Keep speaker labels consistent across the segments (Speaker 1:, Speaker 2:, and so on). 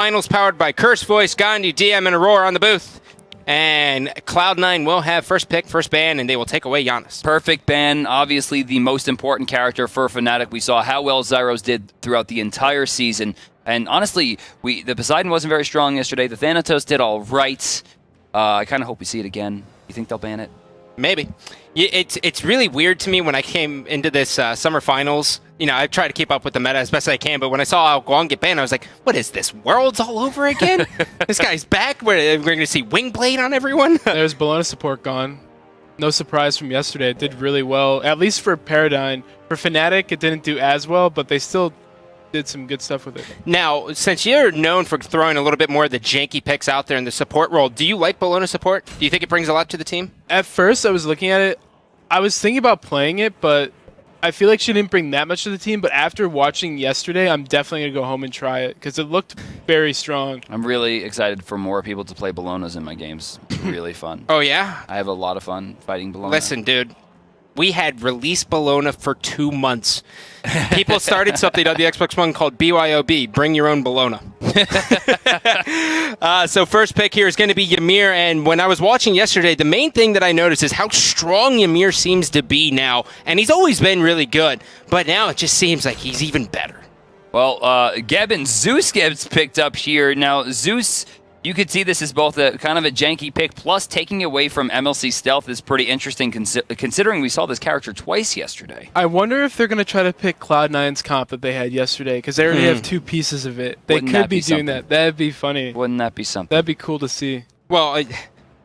Speaker 1: Finals powered by Curse Voice, Gandhi, DM, and Aurora on the booth. And Cloud9 will have first pick, first ban, and they will take away Giannis.
Speaker 2: Perfect ban. Obviously, the most important character for Fnatic. We saw how well Zyros did throughout the entire season. And honestly, the Poseidon wasn't very strong yesterday. The Thanatos did all right. I kind of hope we see it again. You think they'll ban it?
Speaker 1: Maybe. It's really weird to me when I came into this summer finals. You know, I try to keep up with the meta as best I can, but when I saw Guang get banned, I was like, what is this? Worlds all over again? This guy's back? We're going to see Wingblade on everyone?
Speaker 3: There's Bologna support gone. No surprise from yesterday. It did really well, at least for Paradigm. For Fnatic, it didn't do as well, but they still did some good stuff with it.
Speaker 1: Now, since you're known for throwing a little bit more of the janky picks out there in the support role, do you like Bologna support? Do you think it brings a lot to the team?
Speaker 3: At first, I was looking at it. I was thinking about playing it, but I feel like she didn't bring that much to the team. But after watching yesterday, I'm definitely going to go home and try it because it looked very strong.
Speaker 2: I'm really excited for more people to play Bolognas in my games. It's really fun.
Speaker 1: Oh, yeah?
Speaker 2: I have a lot of fun fighting Bologna.
Speaker 1: Listen, dude. We had released Bologna for 2 months. People started something on the Xbox One called BYOB, Bring Your Own Bologna. So first pick here is going to be Ymir, and when I was watching yesterday, the main thing that I noticed is how strong Ymir seems to be now, and he's always been really good, but now it just seems like he's even better.
Speaker 2: Well, Geb and Zeus gets picked up here. Now, Zeus, you could see this as both a kind of a janky pick, plus taking away from MLC Stealth is pretty interesting considering we saw this character twice yesterday.
Speaker 3: I wonder if they're going to try to pick Cloud9's comp that they had yesterday, because they already have 2 pieces of it. They could be doing that. That'd be funny.
Speaker 2: Wouldn't that be something?
Speaker 3: That'd be cool to see.
Speaker 1: Well,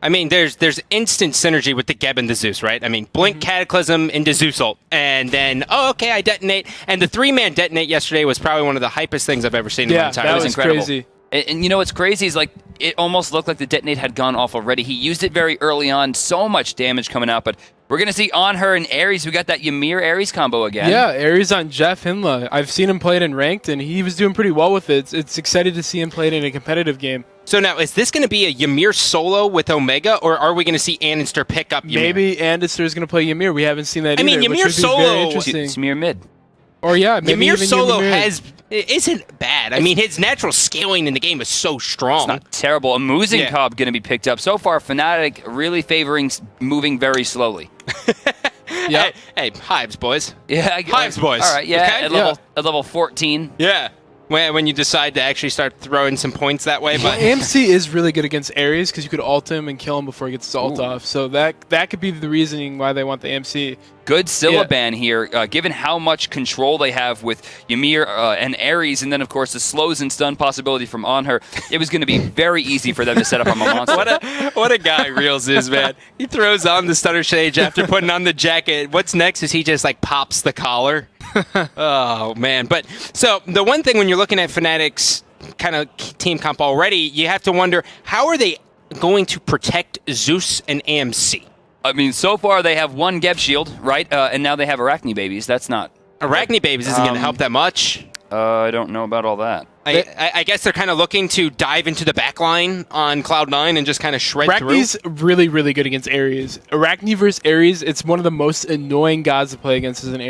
Speaker 1: I mean, there's instant synergy with the Geb and the Zeus, right? I mean, Blink Cataclysm into Zeus ult, and then, oh, okay, I detonate. And the 3-man detonate yesterday was probably one of the hypest things I've ever seen in my entire life.
Speaker 3: That was
Speaker 2: incredible.
Speaker 3: Crazy.
Speaker 2: And you know what's crazy is, like, it almost looked like the detonate had gone off already. He used it very early on, so much damage coming out, but we're going to see on her and Ares. We got that Ymir Ares combo again.
Speaker 3: Yeah, Ares on Jeff Hinla. I've seen him play it in ranked, and he was doing pretty well with it. It's excited to see him play it in a competitive game.
Speaker 1: So now, is this going to be a Ymir solo with Omega, or are we going to see Anister pick up Ymir?
Speaker 3: Maybe Anister is going to play Ymir. We haven't seen that either.
Speaker 1: I mean, Ymir solo...
Speaker 2: It's Ymir mid.
Speaker 3: Or yeah, maybe
Speaker 1: Ymir
Speaker 3: even
Speaker 1: solo
Speaker 3: Ymir.
Speaker 1: isn't bad. I mean, his natural scaling in the game is so strong.
Speaker 2: It's not terrible. A Moozing Cobb going to be picked up. So far, Fnatic really favoring moving very slowly.
Speaker 1: Yeah. Hey, Hives, boys.
Speaker 2: Yeah,
Speaker 1: Hives, boys.
Speaker 2: All right, yeah,
Speaker 1: Okay?
Speaker 2: at level 14.
Speaker 1: Yeah. When you decide to actually start throwing some points that way. But
Speaker 3: AMC is really good against Ares because you could ult him and kill him before he gets his ult off. So that could be the reasoning why they want the AMC.
Speaker 2: Good Syllaban here, given how much control they have with Ymir and Ares, and then, of course, the slows and stun possibility from on her. It was going to be very easy for them to set up on a monster.
Speaker 1: what a guy Reels is, man. He throws on the Stunner Sage after putting on the jacket. What's next is he just, like, pops the collar. Oh, man. But so the one thing when you're looking at Fnatic's kind of team comp already, you have to wonder, how are they going to protect Zeus and AMC?
Speaker 2: I mean, so far they have one Geb shield, right? And now they have Arachne babies. That's not...
Speaker 1: Arachne babies isn't going to help that much.
Speaker 2: I don't know about all that.
Speaker 1: I guess they're kind of looking to dive into the backline on Cloud9 and just kind of shred
Speaker 3: Arachne's
Speaker 1: through.
Speaker 3: really, really good against Ares. Arachne versus Ares, it's one of the most annoying gods to play against as an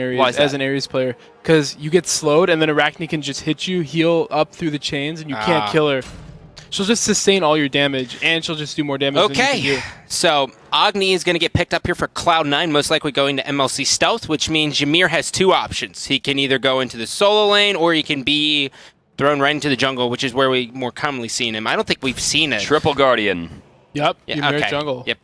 Speaker 3: Ares player. Because you get slowed, and then Arachne can just hit you, heal up through the chains, and you can't kill her. She'll just sustain all your damage, and she'll just do more damage than you can do.
Speaker 1: So Agni is going to get picked up here for Cloud9, most likely going to MLC Stealth, which means Ymir has 2 options. He can either go into the solo lane, or he can be thrown right into the jungle, which is where we more commonly seen him. I don't think we've seen it.
Speaker 2: Triple Guardian.
Speaker 3: Yep, Ymir jungle.
Speaker 1: Yep.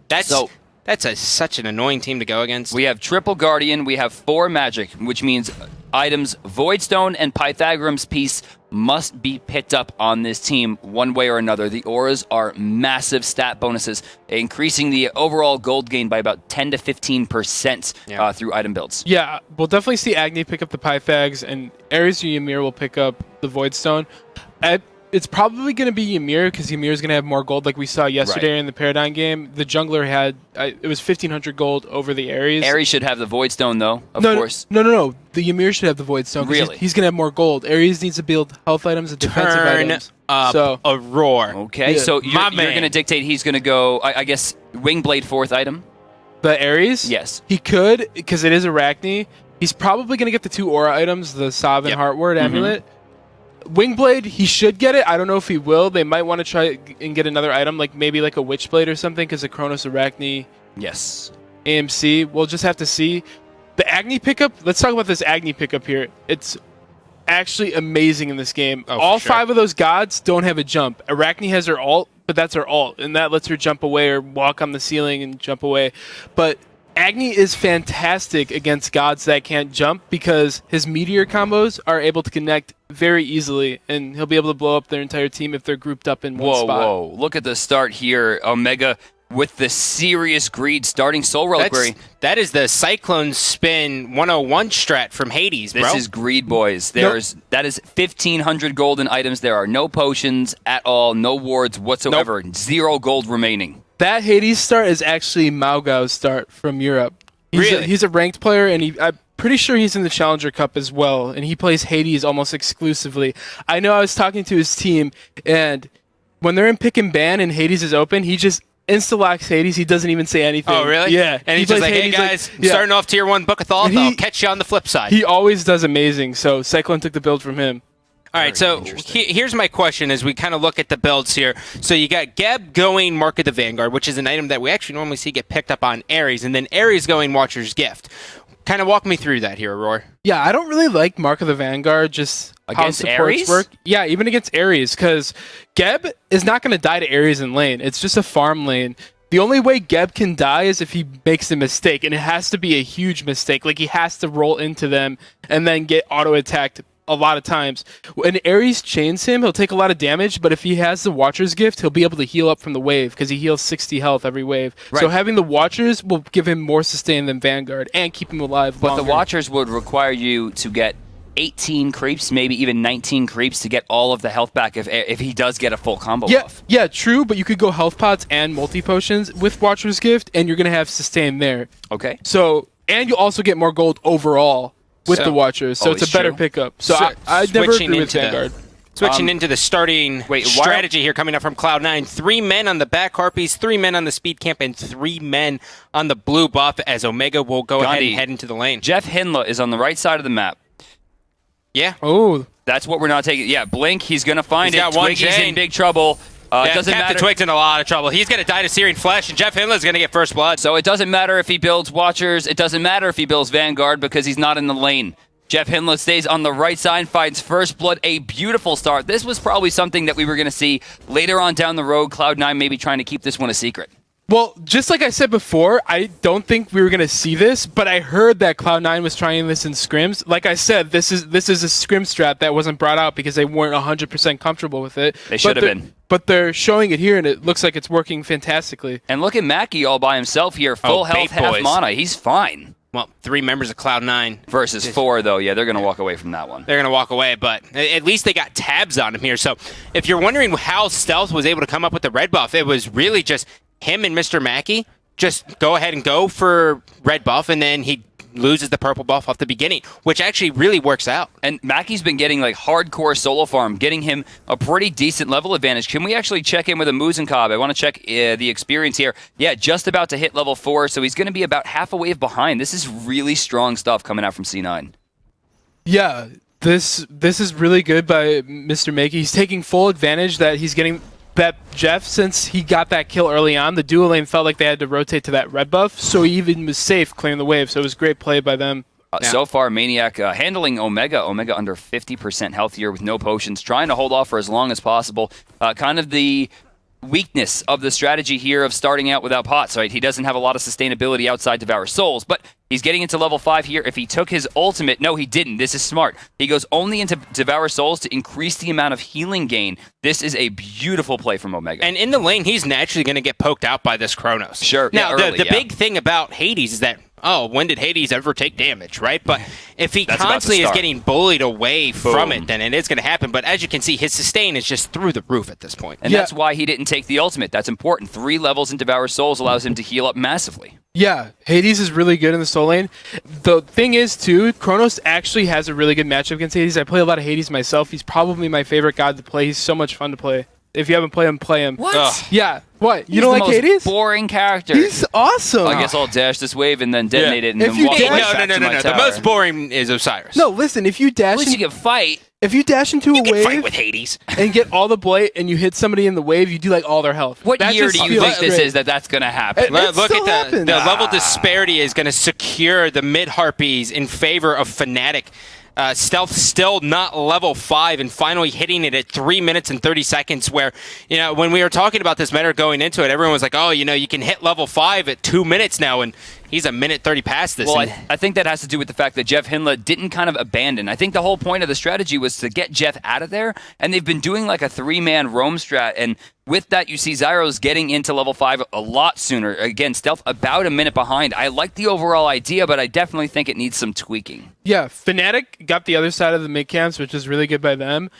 Speaker 1: That's such an annoying team to go against.
Speaker 2: We have Triple Guardian, we have 4 magic, which means items Voidstone and Pythagoras Piece must be picked up on this team one way or another. The auras are massive stat bonuses, increasing the overall gold gain by about 10 to 15% through item builds.
Speaker 3: Yeah, we'll definitely see Agni pick up the Pythags, and Ares or Ymir will pick up the Voidstone. It's probably going to be Ymir, because Ymir is going to have more gold, like we saw yesterday in the Paradigm game. The jungler had, it was 1,500 gold over the Ares.
Speaker 2: Ares should have the Voidstone, though, of course.
Speaker 3: No. The Ymir should have the Voidstone.
Speaker 2: Really?
Speaker 3: He's going to have more gold. Ares needs to build health items and defensive items.
Speaker 1: Up a roar.
Speaker 2: Okay, so you're going to dictate he's going to go, I guess, Wingblade 4th item?
Speaker 3: The Ares?
Speaker 2: Yes.
Speaker 3: He could, because it is Arachne. He's probably going to get the 2 aura items, the Sav and Heartward Amulet. Wingblade, he should get it. I don't know if he will. They might want to try and get another item, like maybe like a Witchblade or something, because the Chronos Arachne
Speaker 2: Yes.
Speaker 3: AMC. We'll just have to see. The Agni pickup, let's talk about this Agni pickup here. It's actually amazing in this game. All 5 of those gods don't have a jump. Arachne has her ult, but that's her ult, and that lets her jump away or walk on the ceiling and jump away. But Agni is fantastic against gods that can't jump because his meteor combos are able to connect very easily, and he'll be able to blow up their entire team if they're grouped up in one spot.
Speaker 2: Whoa. Look at the start here. Omega with the serious greed starting Soul Reliquary.
Speaker 1: That is the Cyclone Spin 101 strat from Hades, bro.
Speaker 2: This is greed, boys. That is 1,500 golden items. There are no potions at all, no wards whatsoever. Nope. 0 gold remaining.
Speaker 3: That Hades start is actually Maugau's start from Europe. He's a ranked player, and I'm pretty sure he's in the Challenger Cup as well, and he plays Hades almost exclusively. I know I was talking to his team, and when they're in pick and ban and Hades is open, he just insta-locks Hades. He doesn't even say anything.
Speaker 1: Oh, really?
Speaker 3: Yeah.
Speaker 1: And he's just like, hey, guys, starting off Tier 1 Book-a-thon, I'll catch you on the flip side.
Speaker 3: He always does amazing, so Cyclone took the build from him.
Speaker 1: All right, so here's my question as we kind of look at the builds here. So you got Geb going Mark of the Vanguard, which is an item that we actually normally see get picked up on Ares, and then Ares going Watcher's Gift. Kind of walk me through that here, Aurora.
Speaker 3: Yeah, I don't really like Mark of the Vanguard, just
Speaker 2: against
Speaker 3: how supports
Speaker 2: Ares?
Speaker 3: work. Yeah, even against Ares, because Geb is not going to die to Ares in lane. It's just a farm lane. The only way Geb can die is if he makes a mistake, and it has to be a huge mistake. Like, he has to roll into them and then get auto-attacked a lot of times. When Ares chains him, he'll take a lot of damage, but if he has the Watcher's Gift, he'll be able to heal up from the wave, because he heals 60 health every wave. Right. So having the Watchers will give him more sustain than Vanguard, and keep him alive longer.
Speaker 2: But the Watchers would require you to get 18 creeps, maybe even 19 creeps to get all of the health back if he does get a full combo buff.
Speaker 3: Yeah, true, but you could go health pots and multi-potions with Watcher's Gift, and you're going to have sustain there.
Speaker 2: Okay.
Speaker 3: So, and you'll also get more gold overall with the Watchers, so it's a better pickup. So I never agree with Vanguard.
Speaker 1: Switching into the starting strategy here coming up from Cloud9. 3 men on the back Harpies, 3 men on the speed camp, and 3 men on the blue buff as Omega will go ahead and head into the lane.
Speaker 2: Jeff Hinla is on the right side of the map.
Speaker 1: Yeah.
Speaker 3: Oh.
Speaker 2: That's what we're not taking. Yeah, Blink, he's going to find
Speaker 1: it.
Speaker 2: Twiggy's in big trouble.
Speaker 1: Doesn't Captain Twig's in a lot of trouble. He's going to die to Searing Flesh, and Jeff Hinla is going to get first blood.
Speaker 2: So it doesn't matter if he builds Watchers. It doesn't matter if he builds Vanguard because he's not in the lane. Jeff Hinla stays on the right side, finds first blood. A beautiful start. This was probably something that we were going to see later on down the road. Cloud9 maybe trying to keep this one a secret.
Speaker 3: Well, just like I said before, I don't think we were going to see this, but I heard that Cloud9 was trying this in scrims. Like I said, this is a scrim strat that wasn't brought out because they weren't 100% comfortable with it.
Speaker 2: They should have been.
Speaker 3: But they're showing it here, and it looks like it's working fantastically.
Speaker 2: And look at Mackie all by himself here. Full health, half mana. He's fine.
Speaker 1: Well, 3 members of Cloud9.
Speaker 2: Versus 4, though. Yeah, they're going to walk away from that one.
Speaker 1: They're going to walk away, but at least they got tabs on him here. So if you're wondering how Stealth was able to come up with the red buff, it was really just him and Mr. Mackey just go ahead and go for red buff, and then he loses the purple buff off the beginning, which actually really works out.
Speaker 2: And Mackey's been getting like hardcore solo farm, getting him a pretty decent level advantage. Can we actually check in with a Muzenkob? I want to check the experience here. Yeah, just about to hit level 4, so he's going to be about half a wave behind. This is really strong stuff coming out from C9.
Speaker 3: Yeah, this is really good by Mr. Mackey. He's taking full advantage that he's getting that Jeff, since he got that kill early on, the duo lane felt like they had to rotate to that red buff, so he even was safe clearing the wave, so it was great play by them.
Speaker 2: So far, Maniac handling Omega. Omega under 50% healthier with no potions, trying to hold off for as long as possible. Kind of the weakness of the strategy here of starting out without pots, right? He doesn't have a lot of sustainability outside Devour Souls, but he's getting into level 5 here. If he took his ultimate, no, he didn't. This is smart. He goes only into Devour Souls to increase the amount of healing gain. This is a beautiful play from Omega.
Speaker 1: And in the lane, he's naturally going to get poked out by this Chronos.
Speaker 2: Sure.
Speaker 1: Now, the big thing about Hades is that, when did Hades ever take damage, right? But if he constantly is getting bullied away from it, then it is going to happen. But as you can see, his sustain is just through the roof at this point.
Speaker 2: And that's why he didn't take the ultimate. That's important. 3 levels in Devour Souls allows him to heal up massively.
Speaker 3: Yeah, Hades is really good in the soul lane. The thing is, too, Chronos actually has a really good matchup against Hades. I play a lot of Hades myself. He's probably my favorite god to play. He's so much fun to play. If you haven't played him, play him.
Speaker 2: What?
Speaker 3: Yeah. What? You don't like Hades?
Speaker 2: Boring character.
Speaker 3: He's awesome.
Speaker 2: I guess I'll dash this wave and then detonate it and
Speaker 3: If
Speaker 2: then
Speaker 3: you
Speaker 2: walk
Speaker 3: dash-
Speaker 2: back to my
Speaker 1: No.
Speaker 2: tower.
Speaker 1: The most boring is Osiris.
Speaker 3: No, listen, if you dash...
Speaker 2: At least you can fight.
Speaker 3: If you dash into a
Speaker 1: You can
Speaker 3: wave
Speaker 1: fight with Hades.
Speaker 3: and get all the blight and you hit somebody in the wave, you do like all their health.
Speaker 2: What
Speaker 3: That
Speaker 2: year
Speaker 3: just
Speaker 2: do you
Speaker 3: feels
Speaker 2: think this
Speaker 3: great.
Speaker 2: is that's going to happen?
Speaker 3: It
Speaker 1: Look
Speaker 3: still
Speaker 1: at the
Speaker 3: happens.
Speaker 1: level disparity is going to secure the mid Harpies in favor of Fnatic. Stealth still not level 5 and finally hitting it at 3 minutes and 30 seconds where, when we were talking about this meta going into it, everyone was like, oh, you can hit level 5 at 2 minutes now, and he's a minute 30 past this.
Speaker 2: Well, I think that has to do with the fact that Jeff Hinla didn't kind of abandon. I think the whole point of the strategy was to get Jeff out of there, and they've been doing like a 3-man roam strat, and with that, you see Zyros getting into level 5 a lot sooner. Again, Stealth about a minute behind. I like the overall idea, but I definitely think it needs some tweaking.
Speaker 3: Yeah, Fnatic got the other side of the mid camps, which is really good by them.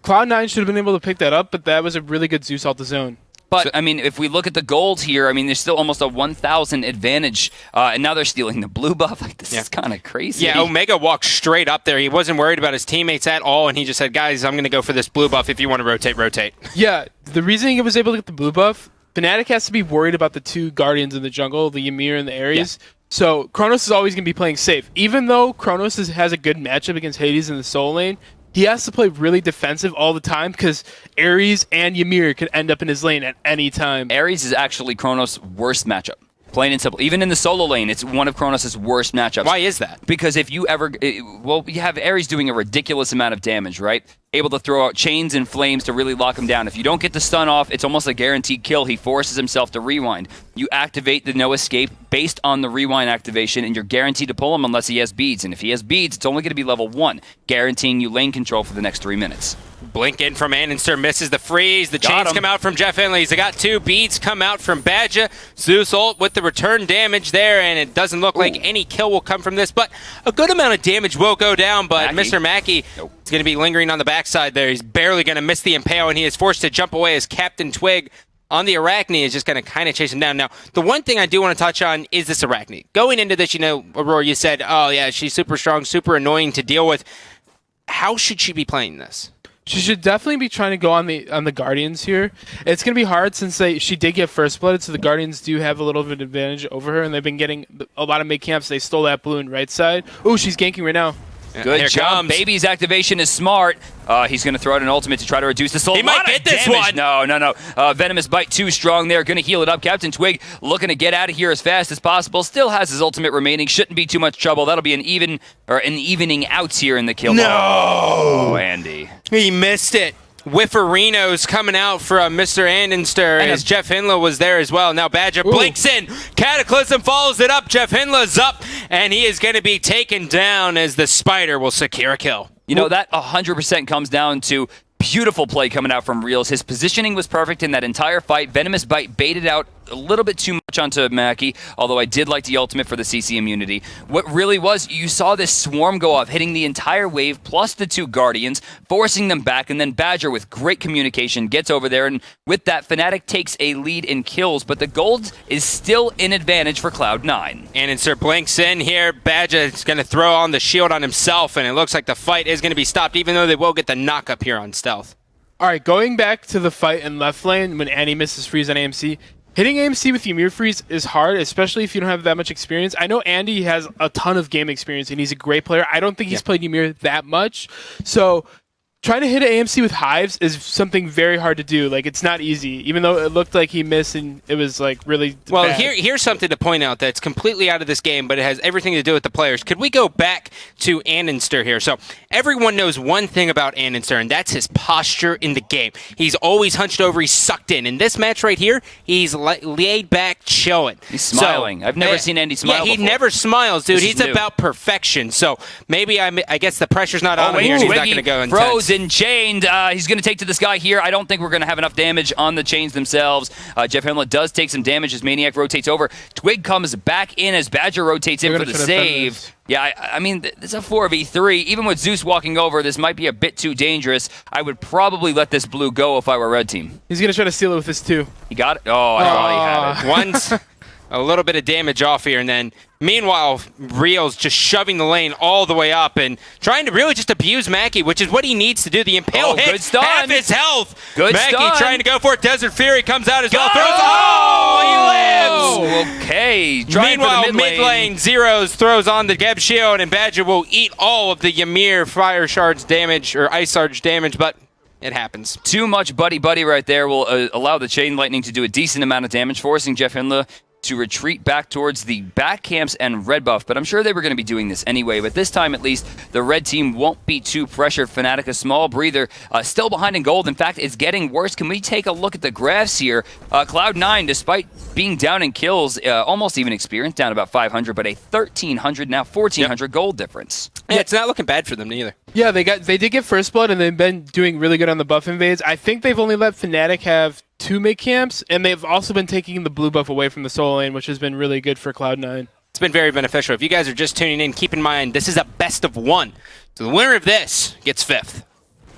Speaker 3: Cloud9 should have been able to pick that up, but that was a really good Zeus out the zone.
Speaker 2: But, if we look at the gold here, there's still almost a 1,000 advantage, and now they're stealing the blue buff. Like, this is kind of crazy.
Speaker 1: Yeah, Omega walked straight up there. He wasn't worried about his teammates at all, and he just said, guys, I'm going to go for this blue buff. If you want to rotate, rotate.
Speaker 3: Yeah, the reason he was able to get the blue buff, Fnatic has to be worried about the 2 Guardians in the jungle, the Ymir and the Ares. Yeah. So Kronos is always going to be playing safe. Even though Kronos has a good matchup against Hades in the soul lane, he has to play really defensive all the time because Ares and Ymir could end up in his lane at any time.
Speaker 2: Ares is actually Kronos' worst matchup. Plain and simple. Even in the solo lane, it's one of Kronos' worst matchups.
Speaker 1: Why is that?
Speaker 2: Because if you ever... you have Ares doing a ridiculous amount of damage, right? Able to throw out chains and flames to really lock him down. If you don't get the stun off, it's almost a guaranteed kill. He forces himself to rewind. You activate the no escape based on the rewind activation, and you're guaranteed to pull him unless he has beads. And if he has beads, it's only going to be level 1, guaranteeing you lane control for the next 3 minutes.
Speaker 1: Blink in from Anninster, misses the freeze. The chains come out from Jeff Henley. He's got 2 beads come out from Badger. Zeus ult with the return damage there, and it doesn't look like any kill will come from this, but a good amount of damage will go down, but Mr. Mackey is going to be lingering on the backside there. He's barely going to miss the impale, and he is forced to jump away as Captain Twig on the Arachne is just going to kind of chase him down. Now, the one thing I do want to touch on is this Arachne. Going into this, Aurora, you said, oh yeah, she's super strong, super annoying to deal with. How should she be playing this?
Speaker 3: She should definitely be trying to go on the Guardians here. It's going to be hard since she did get first blooded, so the Guardians do have a little bit of advantage over her, and they've been getting a lot of mid camps. They stole that blue and right side. Ooh, she's ganking right now.
Speaker 2: Good job. Baby's activation is smart. He's going to throw out an ultimate to try to reduce the soul.
Speaker 1: He might get this one.
Speaker 2: No. Venomous Bite too strong there. Going to heal it up. Captain Twig looking to get out of here as fast as possible. Still has his ultimate remaining. Shouldn't be too much trouble. That'll be an evening out here in the kill.
Speaker 1: No.
Speaker 2: Oh, Andy.
Speaker 1: He missed it. Whifferinos coming out from Mr. Anninster as Jeff Hinla was there as well. Now Badger blinks in. Cataclysm follows it up. Jeff Hinla's up, and he is going to be taken down as the Spider will secure a kill.
Speaker 2: That 100% comes down to beautiful play coming out from Reels. His positioning was perfect in that entire fight. Venomous Bite baited out a little bit too much onto Mackie, although I did like the ultimate for the CC immunity. What really was, you saw this swarm go off, hitting the entire wave, plus the 2 Guardians, forcing them back, and then Badger with great communication gets over there, and with that, Fnatic takes a lead in kills, but the gold is still in advantage for Cloud9.
Speaker 1: Anninster blinks in here. Badger is going to throw on the shield on himself, and it looks like the fight is going to be stopped, even though they will get the knock up here on Stealth.
Speaker 3: All right, going back to the fight in left lane when Annie misses freeze on AMC. Hitting AMC with Ymir freeze is hard, especially if you don't have that much experience. I know Andy has a ton of game experience, and he's a great player. I don't think he's played Ymir that much. So trying to hit an AMC with hives is something very hard to do. Like, it's not easy, even though it looked like he missed and it was like really bad.
Speaker 1: Here's something to point out that's completely out of this game, but it has everything to do with the players. Could we go back to Anninster here? So everyone knows one thing about Anninster, and that's his posture in the game. He's always hunched over, he's sucked in. In this match right here, he's laid back, chilling.
Speaker 2: He's smiling. I've never seen Andy smile
Speaker 1: he
Speaker 2: before.
Speaker 1: never smiles, dude. He's about perfection. So maybe I guess the pressure's not on him here, and he's not going to go intense.
Speaker 2: Frozen, chained. He's going to take to this guy here. I don't think we're going to have enough damage on the chains themselves. Jeff Hamlet does take some damage as Maniac rotates over. Twig comes back in as Badger rotates in for the save. Yeah, I mean, it's a 4v3. Even with Zeus walking over, this might be a bit too dangerous. I would probably let this blue go if I were red team.
Speaker 3: He's going to try to steal it with this too.
Speaker 2: He got it? Oh, I thought he had it.
Speaker 1: One's a little bit of damage off here, and then meanwhile, Rio's just shoving the lane all the way up and trying to really just abuse Mackie, which is what he needs to do. The impale hit
Speaker 2: good stun.
Speaker 1: Half his health.
Speaker 2: Good
Speaker 1: Mackie
Speaker 2: stun.
Speaker 1: trying to go for it. Desert Fury comes out as well.
Speaker 2: He lives! Okay. away.
Speaker 1: Meanwhile, mid lane, Zeros throws on the Geb shield, and Badger will eat all of the Ymir Fire Shards damage, or Ice Sarge damage, but it happens.
Speaker 2: Too much buddy-buddy right there will allow the Chain Lightning to do a decent amount of damage, forcing Jeff Hindle to retreat back towards the back camps and red buff, but I'm sure they were going to be doing this anyway. But this time, at least, the red team won't be too pressured. Fnatic, a small breather, still behind in gold. In fact, it's getting worse. Can we take a look at the graphs here? Cloud9, despite being down in kills, almost even experience, down about 500, but a 1,300, now 1,400 gold difference.
Speaker 1: Yeah, it's not looking bad for them neither.
Speaker 3: Yeah, they did get first blood, and they've been doing really good on the buff invades. I think they've only let Fnatic have 2 mid camps, and they've also been taking the blue buff away from the solo lane, which has been really good for Cloud9.
Speaker 1: It's been very beneficial. If you guys are just tuning in, keep in mind this is a best of 1. So the winner of this gets 5th.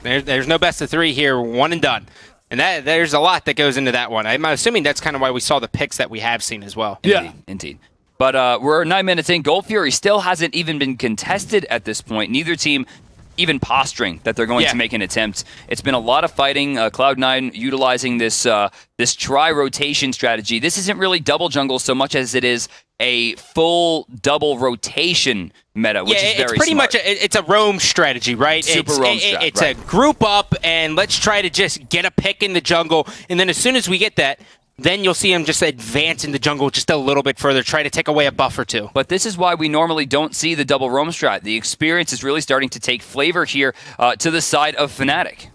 Speaker 1: There's no best of 3 here, 1 and done. And there's a lot that goes into that one. I'm assuming that's kind of why we saw the picks that we have seen as well.
Speaker 3: Yeah,
Speaker 2: indeed. But we're 9 minutes in. Gold Fury still hasn't even been contested at this point. Neither team even posturing that they're going to make an attempt. It's been a lot of fighting. Cloud9 utilizing this this tri-rotation strategy. This isn't really double jungle so much as it is a full double rotation meta, which is very
Speaker 1: it's pretty
Speaker 2: smart.
Speaker 1: much it's a roam strategy, right?
Speaker 2: Super roam strat,
Speaker 1: It's
Speaker 2: right.
Speaker 1: a group up, and let's try to just get a pick in the jungle, and then as soon as we get that, then you'll see him just advance in the jungle just a little bit further, try to take away a buff or 2.
Speaker 2: But this is why we normally don't see the double roam strat. The experience is really starting to take flavor here to the side of Fnatic.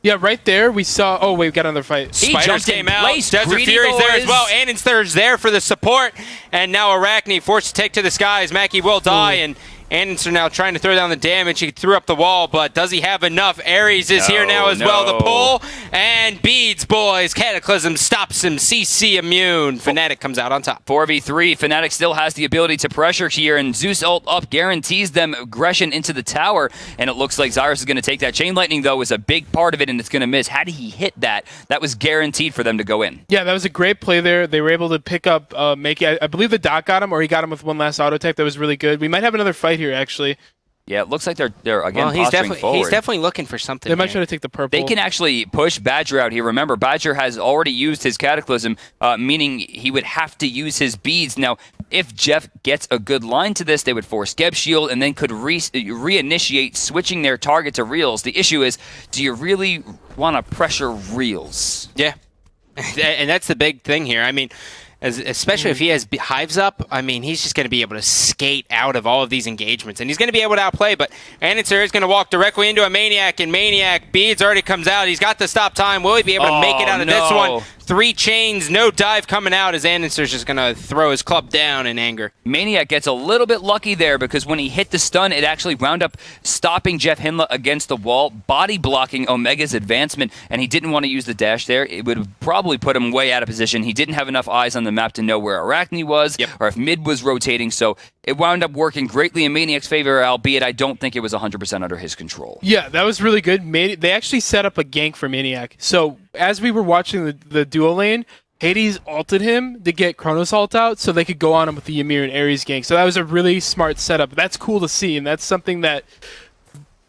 Speaker 3: Yeah, right there we saw... Oh, wait, we got another fight.
Speaker 2: He
Speaker 1: Spiders
Speaker 2: jumped in
Speaker 1: came out.
Speaker 2: place.
Speaker 1: Desert
Speaker 2: Greedy
Speaker 1: Fury's there as
Speaker 2: boys.
Speaker 1: well. Annenster's there for the support. And now Arachne forced to take to the skies. Mackie will die, and Annenster now trying to throw down the damage. He threw up the wall, but does he have enough? Ares is here now as well. The pull, and Beads, boys. Cataclysm stops him. CC immune. Fnatic comes out on top.
Speaker 2: 4v3. Fnatic still has the ability to pressure here, and Zeus ult up guarantees them aggression into the tower, and it looks like Zyrus is going to take that. Chain Lightning, though, is a big part of it, and it's going to miss. Had he hit that, that was guaranteed for them to go in.
Speaker 3: Yeah, that was a great play there. They were able to pick up Makey. I believe the Doc got him, or he got him with one last auto tech that was really good. We might have another fight here, actually.
Speaker 2: Yeah, it looks like they're again
Speaker 1: Well, he's
Speaker 2: posturing forward.
Speaker 1: He's definitely looking for something.
Speaker 3: They might
Speaker 1: here.
Speaker 3: try to take the purple.
Speaker 2: They can actually push Badger out here. Remember, Badger has already used his Cataclysm, meaning he would have to use his beads. Now, if Jeff gets a good line to this, they would force Geb Shield and then could reinitiate switching their target to Reels. The issue is, do you really want to pressure Reels?
Speaker 1: Yeah, and that's the big thing here. I mean, especially if he has hives up, I mean, he's just going to be able to skate out of all of these engagements, and he's going to be able to outplay, but Annenster is going to walk directly into a Maniac, and Maniac, Beads already comes out. He's got the stop time. Will he be able to make it out of this one? 3 chains, no dive coming out as Annenster's just going to throw his club down in anger.
Speaker 2: Maniac gets a little bit lucky there because when he hit the stun, it actually wound up stopping Jeff Hindle against the wall, body blocking Omega's advancement, and he didn't want to use the dash there. It would have probably put him way out of position. He didn't have enough eyes on the map to know where Arachne was or if mid was rotating, so it wound up working greatly in Maniac's favor, albeit I don't think it was 100% under his control.
Speaker 3: Yeah, that was really good. They actually set up a gank for Maniac. So as we were watching the duo lane, Hades ulted him to get Chronos ult out so they could go on him with the Ymir and Ares gank. So that was a really smart setup. That's cool to see, and that's something that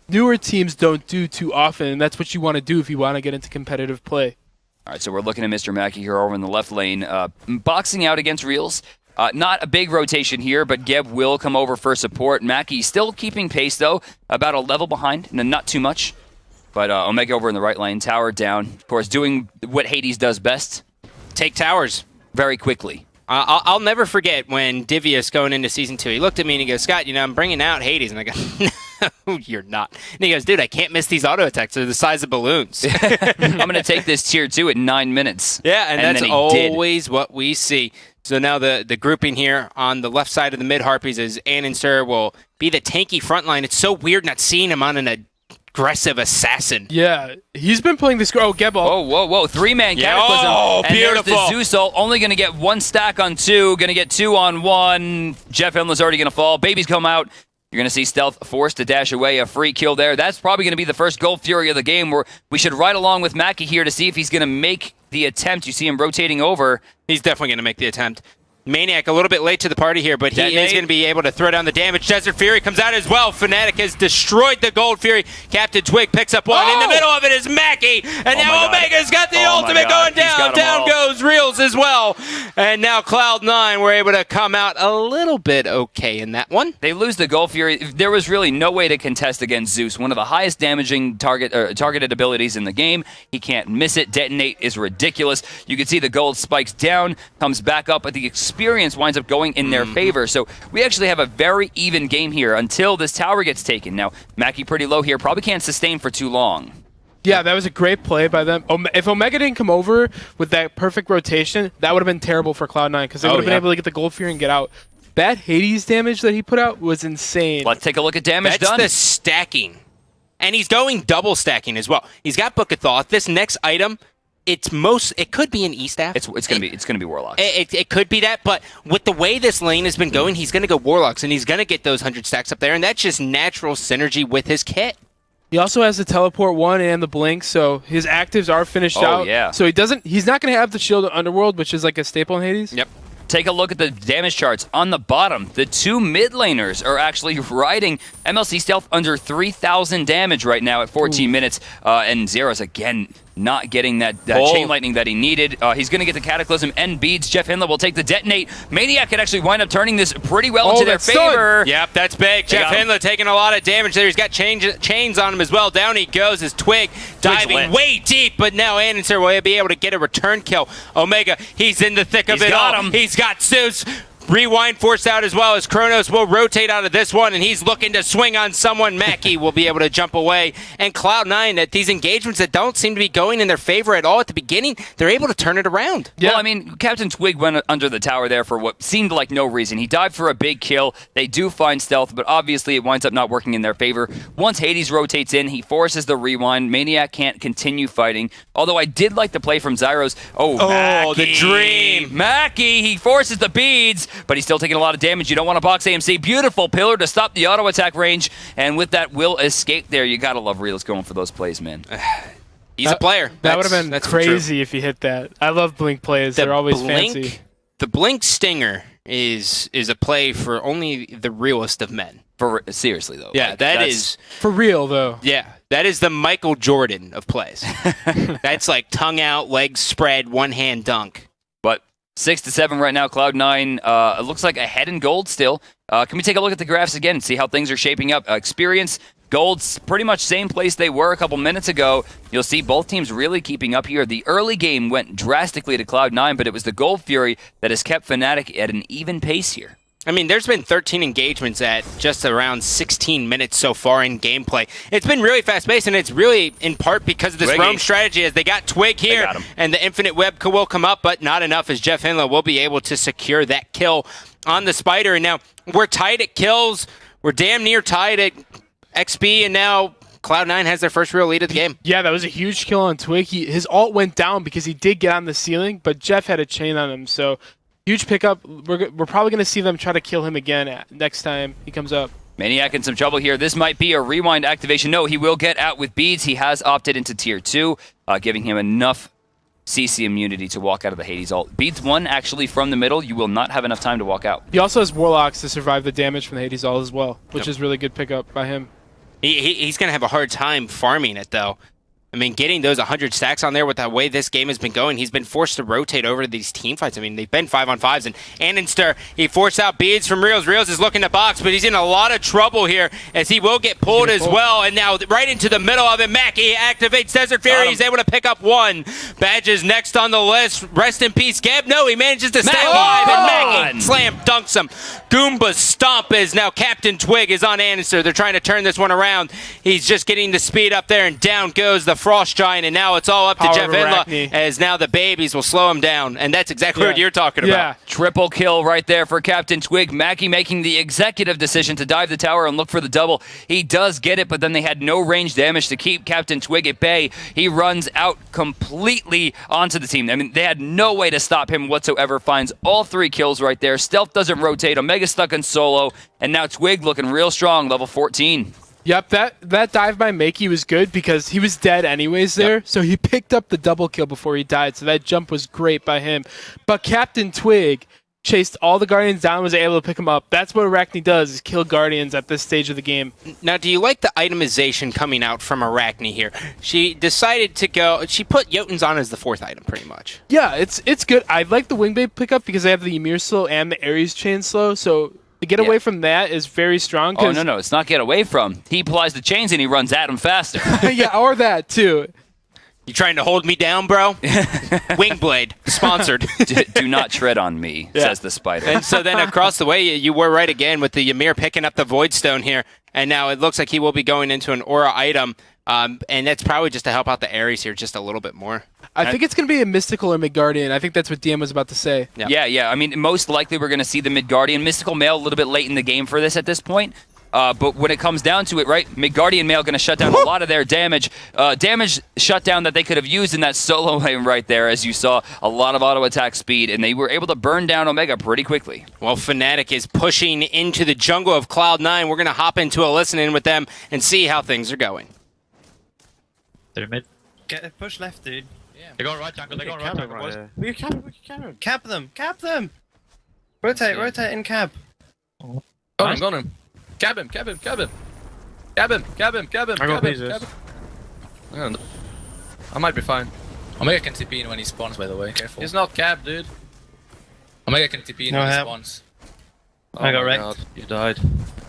Speaker 3: newer teams don't do too often, and that's what you want to do if you want to get into competitive play.
Speaker 2: All right, so we're looking at Mr. Mackey here over in the left lane, boxing out against Reels. Not a big rotation here, but Geb will come over for support. Mackey still keeping pace, though, about a level behind, not too much. But Omega over in the right lane, tower down. Of course, doing what Hades does best.
Speaker 1: Take towers.
Speaker 2: Very quickly.
Speaker 1: I'll never forget when Divius going into Season 2, he looked at me and he goes, Scott, I'm bringing out Hades. And I go, no, you're not. And he goes, dude, I can't miss these auto attacks. They're the size of balloons.
Speaker 2: I'm going to take this tier 2 at 9 minutes.
Speaker 1: Yeah, and that's
Speaker 2: then he
Speaker 1: always what we see. So now the grouping here on the left side of the mid-Harpies is Annenster will be the tanky front line. It's so weird not seeing him on an aggressive assassin.
Speaker 3: Yeah, he's been playing this... Oh, Geb ult.
Speaker 2: Whoa. 3-man Cataclysm.
Speaker 1: Oh,
Speaker 2: and
Speaker 1: beautiful.
Speaker 2: There's the Zeus ult. Only going to get 1 stack on 2. Going to get 2 on 1. Jeff Hindle's already going to fall. Babies come out. You're going to see Stealth forced to dash away. A free kill there. That's probably going to be the first Gold Fury of the game, where we should ride along with Mackie here to see if he's going to make the attempt. You see him rotating over.
Speaker 1: He's definitely going to make the attempt. Maniac a little bit late to the party here, but he is going to be able to throw down the damage. Desert Fury comes out as well. Fnatic has destroyed the Gold Fury. Captain Twig picks up one. In the middle of it is Mackie. And now Omega's got the ultimate going down. Down goes Reels. kills as well. And now Cloud9 were able to come out a little bit okay in that one.
Speaker 2: They lose the Gold Fury. There was really no way to contest against Zeus, one of the highest damaging targeted abilities in the game. He can't miss it. Detonate is ridiculous. You can see the gold spikes down, comes back up, but the experience winds up going in their favor. So we actually have a very even game here until this tower gets taken. Now, Mackie pretty low here, probably can't sustain for too long.
Speaker 3: Yeah, that was a great play by them. If Omega didn't come over with that perfect rotation, that would have been terrible for Cloud9 because they would have been able to get the Gold Fury and get out. That Hades damage that he put out was insane.
Speaker 2: Let's take a look at damage
Speaker 1: That's
Speaker 2: done.
Speaker 1: the stacking. And he's going double stacking as well. He's got Book of Thoth. This next item, it could be an E-Staff.
Speaker 2: It's gonna be Warlocks.
Speaker 1: It could be that, but with the way this lane has been going, he's gonna go Warlocks and he's gonna get those 100 stacks up there, and that's just natural synergy with his kit.
Speaker 3: He also has the Teleport 1 and the Blink, so his actives are finished out.
Speaker 2: Yeah.
Speaker 3: So he's not going to have the Shield of Underworld, which is like a staple in Hades.
Speaker 1: Yep.
Speaker 2: Take a look at the damage charts. On the bottom, the two mid laners are actually riding MLC Stealth under 3,000 damage right now at 14 minutes. And Zero's, again, not getting that chain lightning that he needed. He's going to get the Cataclysm and beads. Jeff Hindler will take the detonate. Maniac could actually wind up turning this pretty well into their favor.
Speaker 1: Yep, that's big. Jeff Hindler taking a lot of damage there. He's got chains on him as well. Down he goes as Twig diving way deep, but now Anderson will be able to get a return kill. Omega, he's in the thick of it all. He's got Zeus. Rewind forced out as well as Kronos will rotate out of this one, and he's looking to swing on someone. Mackie will be able to jump away. And Cloud9, at these engagements that don't seem to be going in their favor at all at the beginning, they're able to turn it around.
Speaker 2: Yeah. Well, I mean, Captain Twig went under the tower there for what seemed like no reason. He dived for a big kill. They do find stealth, but obviously it winds up not working in their favor. Once Hades rotates in, he forces the rewind. Maniac can't continue fighting. Although I did like the play from Zyros. Mackie.
Speaker 1: The dream.
Speaker 2: Mackie, he forces the beads, but he's still taking a lot of damage. You don't want to box AMC. Beautiful pillar to stop the auto attack range, and with that will escape there. You gotta love Reels going for those plays, man.
Speaker 1: He's a player.
Speaker 3: That would have been crazy if he hit that. I love Blink plays. They're always fancy.
Speaker 1: The Blink Stinger is a play for only the realest of men.
Speaker 2: Seriously, though.
Speaker 1: Yeah, that's
Speaker 3: for real, though.
Speaker 1: Yeah, that is the Michael Jordan of plays. That's like tongue out, legs spread, one-hand dunk.
Speaker 2: But 6-7 right now, Cloud9. It looks like ahead in gold still. Can we take a look at the graphs again and see how things are shaping up? Experience, gold's pretty much same place they were a couple minutes ago. You'll see both teams really keeping up here. The early game went drastically to Cloud9, but it was the Gold Fury that has kept Fnatic at an even pace here.
Speaker 1: I mean, there's been 13 engagements at just around 16 minutes so far in gameplay. It's been really fast-paced, and it's really in part because of this roam strategy as they got Twig here, and the Infinite Web will come up, but not enough as Jeff Hindler will be able to secure that kill on the Spider. And now we're tied at kills. We're damn near tied at XP, and now Cloud9 has their first real lead of the game.
Speaker 3: Yeah, that was a huge kill on Twig. His ult went down because he did get on the ceiling, but Jeff had a chain on him, so huge pickup. We're probably going to see them try to kill him again next time he comes up.
Speaker 2: Maniac in some trouble here. This might be a rewind activation. No, he will get out with beads. He has opted into tier 2, giving him enough CC immunity to walk out of the Hades ult. Beads 1 actually from the middle. You will not have enough time to walk out.
Speaker 3: He also has Warlocks to survive the damage from the Hades ult as well, which is really good pickup by him.
Speaker 1: He's going to have a hard time farming it, though. I mean, getting those 100 stacks on there with the way this game has been going, he's been forced to rotate over to these team fights. I mean, they've been 5-on-5s, and Annenster, he forced out beads from Reels. Reels is looking to box, but he's in a lot of trouble here as he will get pulled as well. And now right into the middle of it, Mackie activates Desert Fury. He's able to pick up one. Badges next on the list. Rest in peace, Geb. No, he manages to stay alive, and Mackie slam dunks him. Goomba's stomp is now Captain Twig is on Annenster. They're trying to turn this one around. He's just getting the speed up there, and down goes the Frost Giant, and now it's all up to Jeff Hindler as now the babies will slow him down, and that's exactly what you're talking about.
Speaker 2: Triple kill right there for Captain Twig. Mackie making the executive decision to dive the tower and look for the double. He does get it, but then they had no range damage to keep Captain Twig at bay. He runs out completely onto the team. I mean, they had no way to stop him whatsoever. Finds all 3 kills right there. Stealth doesn't rotate. Omega stuck in solo, and now Twig looking real strong, level 14.
Speaker 3: Yep, that dive by Makey was good because he was dead anyways there, so he picked up the double kill before he died, so that jump was great by him. But Captain Twig, chased all the Guardians down, was able to pick them up. That's what Arachne does, is kill Guardians at this stage of the game.
Speaker 1: Now, do you like the itemization coming out from Arachne here? She decided to go, she put Jotuns on as the 4th item, pretty much.
Speaker 3: Yeah, it's good. I like the Wingblade pickup because they have the Ymir slow and the Ares chain slow, so to get away from that is very strong.
Speaker 2: Oh, no, it's not get away from. He applies the chains and he runs at him faster.
Speaker 3: Yeah, or that, too.
Speaker 1: You trying to hold me down, bro? Wingblade, sponsored.
Speaker 2: Do not tread on me, says the spider.
Speaker 1: And so then across the way, you were right again with the Ymir picking up the Void Stone here. And now it looks like he will be going into an Aura item. And that's probably just to help out the Ares here just a little bit more.
Speaker 3: I think it's going to be a Mystical or Midgardian. I think that's what DM was about to say.
Speaker 2: Yeah. I mean, most likely we're going to see the Midgardian. Mystical Male a little bit late in the game for this at this point. But when it comes down to it, right, Midgardian Male going to shut down a lot of their damage. Damage shutdown that they could have used in that solo lane right there, as you saw, a lot of auto attack speed, and they were able to burn down Omega pretty quickly.
Speaker 1: Well, Fnatic is pushing into the jungle of Cloud9. We're going to hop into a listen-in with them and see how things are going.
Speaker 4: They're mid.
Speaker 5: Push left, dude.
Speaker 4: Yeah. They're going right jungle. They're going right jungle, boys.
Speaker 5: We can camera. Cap them. Cap them. Rotate and cap.
Speaker 6: Got him. Cab him.
Speaker 4: I got pieces.
Speaker 6: I might be fine.
Speaker 7: Omega can TP in when he spawns, by the way. Careful.
Speaker 6: He's not capped, dude.
Speaker 7: Omega can TP in
Speaker 5: No
Speaker 7: when he
Speaker 5: help.
Speaker 7: spawns.
Speaker 5: I got
Speaker 6: my
Speaker 5: wrecked.
Speaker 6: God, you died.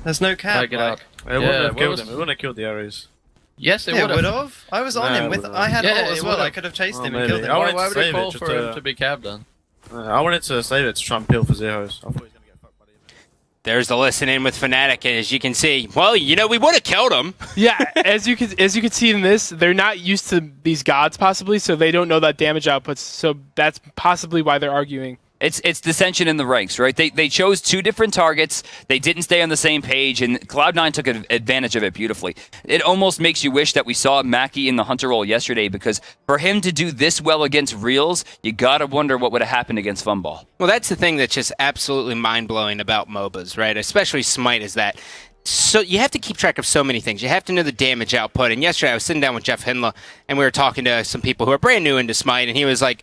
Speaker 5: There's no cap.
Speaker 6: Get out.
Speaker 4: It wouldn't have killed him. It wouldn't have killed the Ares.
Speaker 6: Yes, it
Speaker 5: Yeah,
Speaker 6: would
Speaker 5: would
Speaker 6: have.
Speaker 5: have. I was on
Speaker 4: Nah,
Speaker 5: him
Speaker 4: it
Speaker 5: with.
Speaker 4: would've.
Speaker 5: I had
Speaker 6: Yeah,
Speaker 5: ult as
Speaker 6: it
Speaker 5: well.
Speaker 6: would've.
Speaker 5: I could have chased him and
Speaker 4: maybe.
Speaker 5: killed him.
Speaker 4: I wanted
Speaker 6: Why
Speaker 4: to
Speaker 6: would he
Speaker 4: save
Speaker 6: call
Speaker 4: it
Speaker 6: for him to be capped then?
Speaker 4: I wanted to save it to try and peel for zeros. I thought he was going to get fucked by the
Speaker 1: There's the listen-in with Fnatic, and as you can see, well, we would have killed him.
Speaker 3: Yeah, as you can see in this, they're not used to these gods possibly, so they don't know that damage outputs. So that's possibly why they're arguing.
Speaker 2: It's dissension in the ranks, right? They chose 2 different targets. They didn't stay on the same page, and Cloud9 took advantage of it beautifully. It almost makes you wish that we saw Mackie in the Hunter role yesterday, because for him to do this well against Reals, you gotta wonder what would have happened against Funball.
Speaker 1: Well, that's the thing that's just absolutely mind-blowing about MOBAs, right? Especially SMITE is that. So you have to keep track of so many things. You have to know the damage output. And yesterday I was sitting down with Jeff Hindla, and we were talking to some people who are brand new into SMITE, and he was like,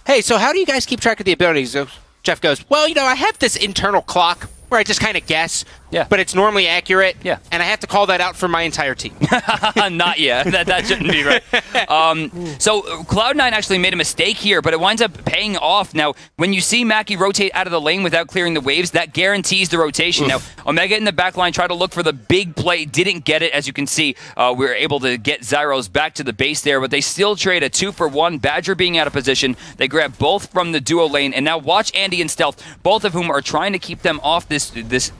Speaker 1: hey, so how do you guys keep track of the abilities? So Jeff goes, well, I have this internal clock where I just kind of guess, but it's normally accurate, and I have to call that out for my entire team.
Speaker 2: Not yet. That shouldn't be right. So Cloud9 actually made a mistake here, but it winds up paying off. Now, when you see Mackie rotate out of the lane without clearing the waves, that guarantees the rotation. Now, Omega in the backline tried to look for the big play, didn't get it. As you can see, we were able to get Zyros back to the base there, but they still trade a 2-for-1. Badger being out of position. They grab both from the duo lane, and now watch Andy and Stealth, both of whom are trying to keep them off this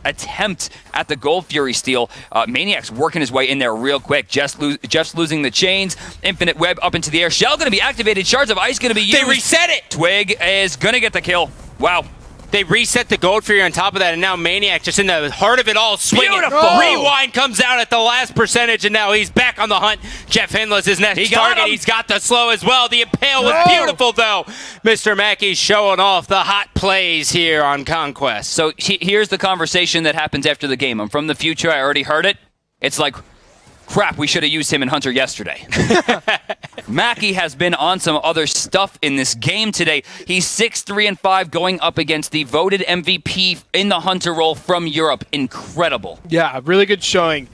Speaker 2: attempt at the Gold Fury steal. Maniac's working his way in there real quick. Jeff's losing the chains. Infinite Web up into the air. Shell going to be activated. Shards of Ice going to be used.
Speaker 1: They reset it!
Speaker 2: Twig is going to get the kill. Wow.
Speaker 1: They reset the Gold Fury on top of that, and now Maniac just in the heart of it all, swinging.
Speaker 2: Beautiful.
Speaker 1: Rewind comes out at the last percentage, and now he's back on the hunt. Jeff Hindla's his next target. He's got the slow as well. The Impale was beautiful, though. Mr. Mackey showing off the hot plays here on Conquest.
Speaker 2: So here's the conversation that happens after the game. I'm from the future. I already heard it. It's like, crap, we should have used him in Hunter yesterday. Mackie has been on some other stuff in this game today. He's 6-3-5 going up against the voted MVP in the Hunter role from Europe. Incredible.
Speaker 3: Yeah, really good showing.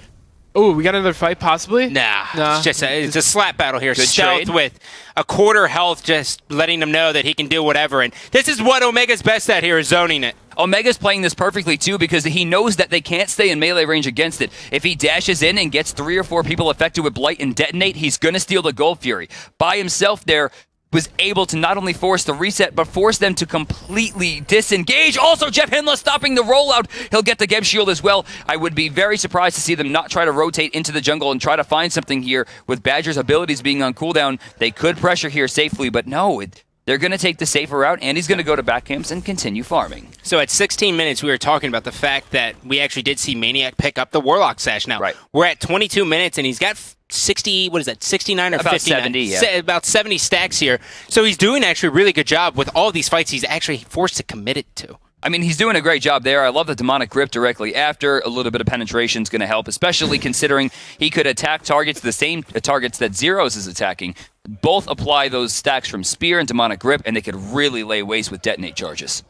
Speaker 3: Oh, we got another fight possibly?
Speaker 1: Nah. It's a slap battle here.
Speaker 2: Good
Speaker 1: Stealth
Speaker 2: trade.
Speaker 1: with a quarter health, just letting him know that he can do whatever. And this is what Omega's best at here, is zoning it.
Speaker 2: Omega's playing this perfectly, too, because he knows that they can't stay in melee range against it. If he dashes in and gets 3 or 4 people affected with Blight and Detonate, he's going to steal the Gold Fury. By himself there, was able to not only force the reset, but force them to completely disengage. Also, Jeff Hindla stopping the rollout. He'll get the Geb Shield as well. I would be very surprised to see them not try to rotate into the jungle and try to find something here. With Badger's abilities being on cooldown, they could pressure here safely, but no, they're going to take the safer route, and he's going to go to back camps and continue farming.
Speaker 1: So at 16 minutes, we were talking about the fact that we actually did see Maniac pick up the Warlock Sash. Now, we're at 22 minutes, and he's got 60, what is that, 69 or
Speaker 2: about
Speaker 1: 59?
Speaker 2: 70, yeah.
Speaker 1: About 70 stacks here. So he's doing actually a really good job with all these fights he's actually forced to commit it to.
Speaker 2: I mean, he's doing a great job there. I love the demonic grip directly after. A little bit of penetration is going to help, especially considering he could attack targets, the same targets that Zeros is attacking. Both apply those stacks from Spear and demonic grip, and they could really lay waste with detonate charges.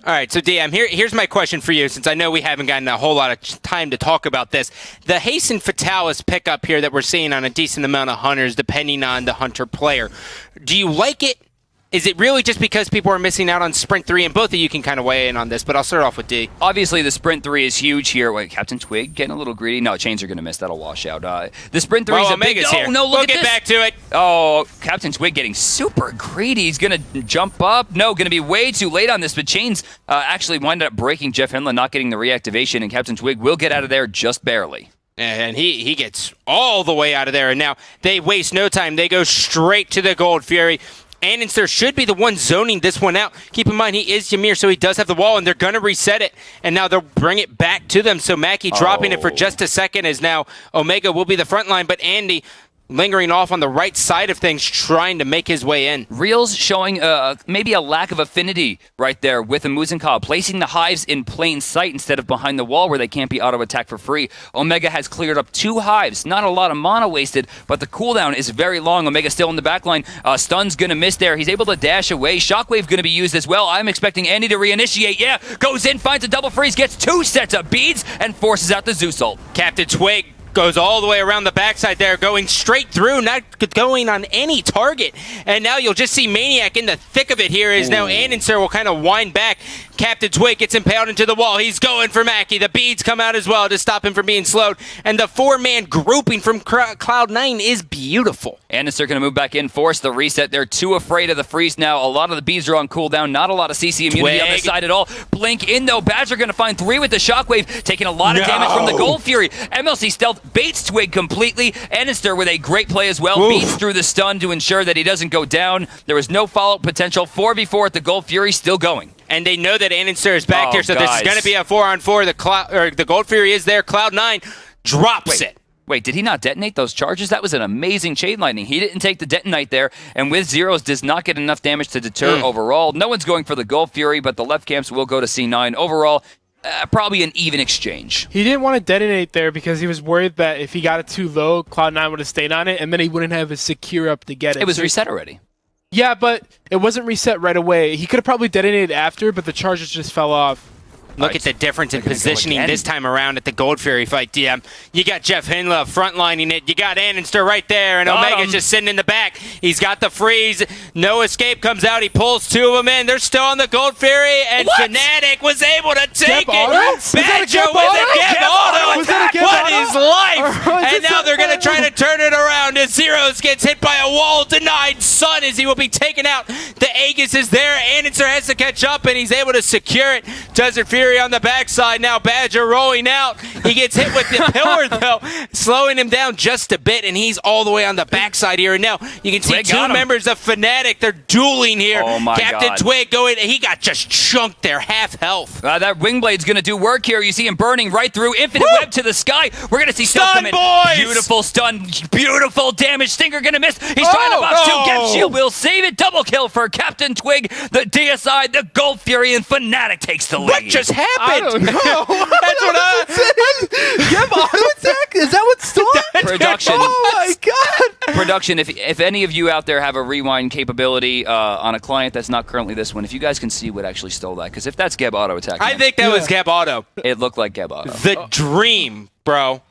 Speaker 1: All right, so DM, here's my question for you, since I know we haven't gotten a whole lot of time to talk about this. The Hasten Fatalis pickup here that we're seeing on a decent amount of hunters, depending on the hunter player. Do you like it? Is it really just because people are missing out on Sprint 3? And both of you can kind of weigh in on this, but I'll start off with D.
Speaker 2: Obviously, the Sprint 3 is huge here. Wait, Captain Twig getting a little greedy. No, chains are going to miss. That'll wash out. The Sprint 3 is a big...
Speaker 1: Omega's here.
Speaker 2: Oh, no, look
Speaker 1: we'll
Speaker 2: at
Speaker 1: get
Speaker 2: this.
Speaker 1: back to it.
Speaker 2: Oh, Captain Twig getting super greedy. He's going to jump up. No, going to be way too late on this, but chains actually wind up breaking Jeff Hinla, not getting the reactivation, and Captain Twig will get out of there just barely.
Speaker 1: And he gets all the way out of there. And now they waste no time. They go straight to the Gold Fury. Annenster should be the one zoning this one out. Keep in mind, he is Ymir, so he does have the wall, and they're going to reset it. And now they'll bring it back to them. So Mackie dropping it for just a second as now Omega will be the front line, but Andy lingering off on the right side of things, trying to make his way in.
Speaker 2: Reels showing maybe a lack of affinity right there with a Muzenka, placing the hives in plain sight instead of behind the wall where they can't be auto-attacked for free. Omega has cleared up 2 hives. Not a lot of mana wasted, but the cooldown is very long. Omega still in the backline. Stun's going to miss there. He's able to dash away. Shockwave going to be used as well. I'm expecting Andy to reinitiate. Yeah, goes in, finds a double freeze, gets 2 sets of beads, and forces out the Zeus ult.
Speaker 1: Captain Twig goes all the way around the backside there, going straight through, not going on any target. And now you'll just see Maniac in the thick of it here as now Annenster will kind of wind back. Captain Twig gets impaled into the wall. He's going for Mackie. The beads come out as well to stop him from being slowed. And the 4-man grouping from Cloud9 is beautiful.
Speaker 2: Annenster going to move back in, force the reset. They're too afraid of the freeze now. A lot of the beads are on cooldown. Not a lot of CC immunity on this side at all. Blink in though. Badger going to find 3 with the Shockwave, taking a lot of damage from the Gold Fury. MLC Stealth baits Twig completely. Annenster with a great play as well. Beats through the stun to ensure that he doesn't go down. There was no follow-up potential. 4v4 at the Gold Fury, still going.
Speaker 1: And they know that Annenster is back here, so this is going to be a 4-on-4. The Gold Fury is there. Cloud9 drops it.
Speaker 2: Wait, did he not detonate those charges? That was an amazing chain lightning. He didn't take the detonite there, and with zeros does not get enough damage to deter overall. No one's going for the Gold Fury, but the left camps will go to C9. Overall, probably an even exchange.
Speaker 3: He didn't want to detonate there because he was worried that if he got it too low, Cloud9 would have stayed on it, and then he wouldn't have a secure up to get it.
Speaker 2: It was reset already.
Speaker 3: Yeah, but it wasn't reset right away. He could have probably detonated after, but the charges just fell off.
Speaker 1: Look at the difference in positioning this time around at the Gold Fury fight, DM. You got Jeff Hinla frontlining it. You got Annenster right there, and Omega's just sitting in the back. He's got the freeze. No escape comes out. He pulls 2 of them in. They're still on the Gold Fury, and Fnatic was able to take it. Badger with a Geb auto. What is life? And now they're going to try to turn it around as Zeros gets hit by a wall. Denied Sun as he will be taken out. The Aegis is there. Annenster has to catch up, and he's able to secure it. Desert Fury on the backside now. Badger rolling out. He gets hit with the pillar though, slowing him down just a bit, and he's all the way on the backside here. And now you can see 2 members of Fnatic. They're dueling here.
Speaker 2: Oh my
Speaker 1: Captain
Speaker 2: God.
Speaker 1: Twig going. He got just chunked there, half health.
Speaker 2: That Wingblade's going to do work here. You see him burning right through. Infinite web to the sky. We're going to see
Speaker 1: Stun,
Speaker 2: Stealth come in.
Speaker 1: boys!
Speaker 2: Beautiful stun. Beautiful damage. Stinger going to miss. He's trying to box 2. Gap shield will save it. Double kill for Captain Twig. The DSI, the Gold Fury, and Fnatic takes the lead.
Speaker 1: What just happened?
Speaker 3: I don't know.
Speaker 1: That's what
Speaker 3: Geb auto attack? Is that what stole it?
Speaker 2: Production.
Speaker 3: Oh my God.
Speaker 2: Production, if any of you out there have a rewind capability on a client that's not currently this one, if you guys can see what actually stole that, because if that's Geb auto attack,
Speaker 1: I think that was Geb auto.
Speaker 2: it looked like Geb auto.
Speaker 1: The dream, bro.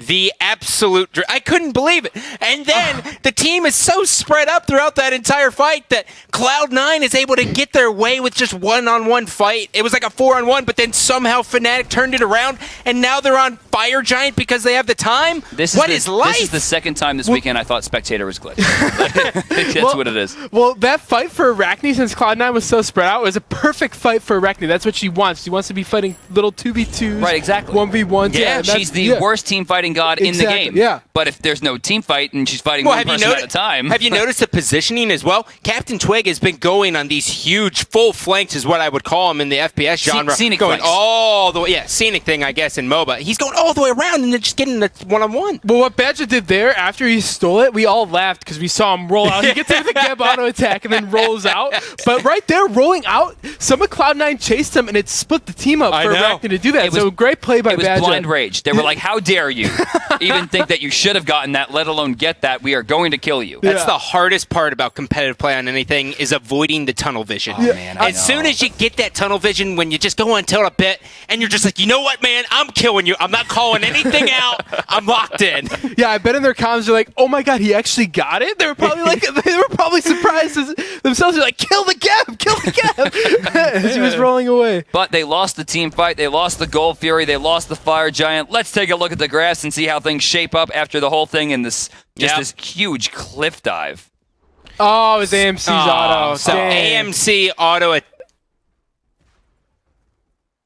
Speaker 1: The absolute dream. I couldn't believe it. And then the team is so spread up throughout that entire fight that Cloud9 is able to get their way with just one-on-one fight. It was like a 4-on-1, but then somehow Fnatic turned it around, and now they're on Fire Giant because they have the time? What is life?
Speaker 2: This is the second time this weekend I thought Spectator was glitched. That's what it is.
Speaker 3: Well, that fight for Arachne, since Cloud9 was so spread out, was a perfect fight for Arachne. That's what she wants. She wants to be fighting little 2v2s.
Speaker 2: Right, exactly.
Speaker 3: 1v1s.
Speaker 2: Yeah, she's the worst team fighting god in the game.
Speaker 3: Yeah.
Speaker 2: But if there's no team fight and she's fighting one person at a time...
Speaker 1: Have you noticed the positioning as well? Captain Twig has been going on these huge full flanks is what I would call them in the FPS genre.
Speaker 2: Scenic
Speaker 1: going
Speaker 2: flanks.
Speaker 1: all the way. Yeah, scenic thing, I guess, in MOBA. He's going all the way around and they're just getting the one-on-one.
Speaker 3: Well, what Badger did there, after he stole it, we all laughed because we saw him roll out. He gets the Geb auto attack and then rolls out. But right there, rolling out, some of Cloud9 chased him and it split the team up for Arachne to do that. So great play by Badger.
Speaker 2: It was blind rage. They were like, how dare you? even think that you should have gotten that, let alone get that. We are going to kill you.
Speaker 1: That's the hardest part about competitive play on anything is avoiding the tunnel vision.
Speaker 2: Oh, man, I
Speaker 1: as soon as you get that tunnel vision, when you just go on tilt a bit, and you're just like, you know what, man, I'm killing you. I'm not calling anything out. I'm locked in.
Speaker 3: Yeah, I bet in their comms they're like, "Oh my god, he actually got it." They were probably surprised themselves. They're like, "Kill the gap, kill the gap," as he was rolling away.
Speaker 2: But they lost the team fight. They lost the Gold Fury. They lost the Fire Giant. Let's take a look at the graphs and see how things shape up after the whole thing in this this huge cliff dive.
Speaker 3: Oh, it was AMC's auto.
Speaker 1: So
Speaker 3: Dang.
Speaker 1: AMC auto.